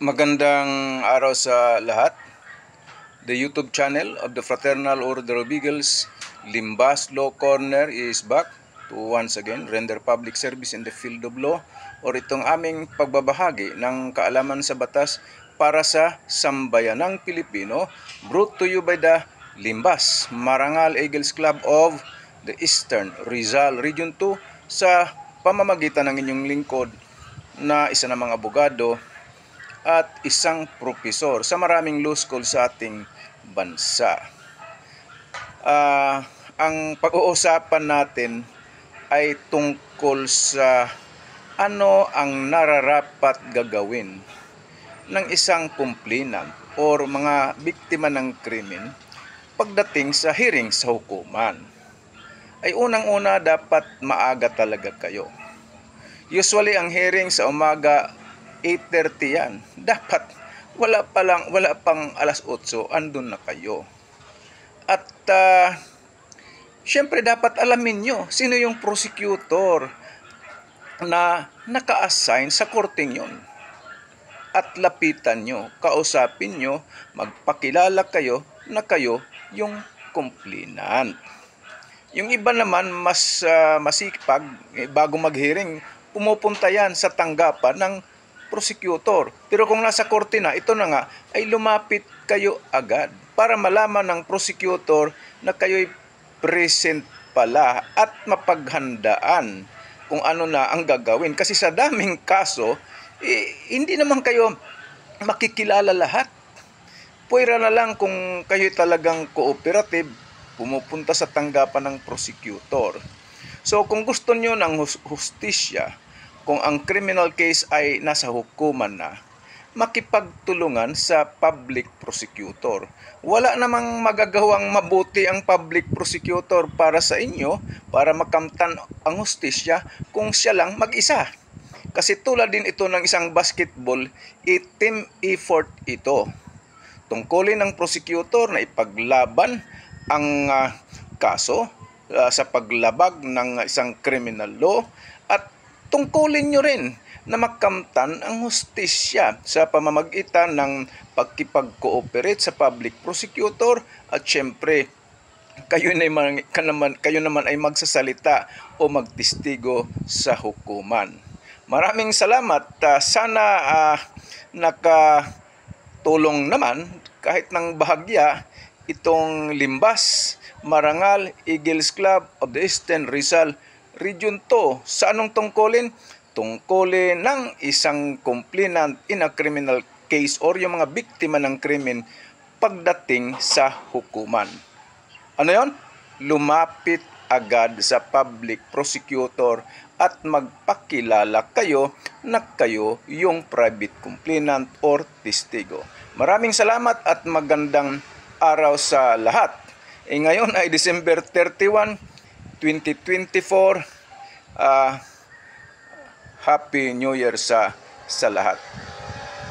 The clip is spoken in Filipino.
Magandang araw sa lahat. The YouTube channel of the Fraternal Order of Eagles, Limbas Law Corner is back to once again render public service in the field of law or itong aming pagbabahagi ng kaalaman sa batas para sa sambayanang Pilipino, brought to you by the Limbas Marangal Eagles Club of the Eastern Rizal Region 2 sa pamamagitan ng inyong lingkod na isa namang abogado at isang propesor sa maraming law school sa ating bansa. Ang pag-uusapan natin ay tungkol sa ano ang nararapat gagawin ng isang complainant or mga biktima ng krimen pagdating sa hearing sa hukuman. Ay unang-una, dapat maaga talaga kayo. Usually ang hearing sa umaga 8:30 yan. Dapat wala pang alas 8 andun na kayo. At syempre dapat alamin nyo sino yung prosecutor na naka-assign sa korteng yun. At lapitan nyo, kausapin nyo, magpakilala kayo na kayo yung complainant. Yung iba naman mas masipag, bago mag-hearing, pumupunta yan sa tanggapan ng prosecutor. Pero kung nasa korte na, ito na nga, ay lumapit kayo agad para malaman ng prosecutor na kayo'y present pala at mapaghandaan kung ano na ang gagawin. Kasi sa daming kaso, hindi naman kayo makikilala lahat. Pwera na lang kung kayo talagang cooperative, pumupunta sa tanggapan ng prosecutor. So kung gusto nyo ng hustisya, kung ang criminal case ay nasa hukuman na, makipagtulungan sa public prosecutor. Wala namang magagawang mabuti ang public prosecutor para sa inyo, para makamtan ang hustisya kung siya lang mag-isa. Kasi tulad din ito ng isang basketball, team effort ito. Tungkulin ng prosecutor na ipaglaban ang kaso sa paglabag ng isang criminal law at tungkulin nyo rin na makamtan ang hustisya sa pamamagitan ng pagkipag-cooperate sa public prosecutor at syempre kayo naman ay magsasalita o magtestigo sa hukuman. Maraming salamat. Sana nakatulong naman kahit ng bahagya itong Limbas Marangal Eagles Club of the Eastern Rizal Region 2. Sa anong tungkulin? Tungkulin ng isang complainant in a criminal case or yung mga biktima ng krimen pagdating sa hukuman. Ano yon? Lumapit agad sa public prosecutor at magpakilala kayo na kayo yung private complainant or testigo. Maraming salamat at magandang araw sa lahat. Ngayon ay December 31, 2024. Happy New Year sa lahat.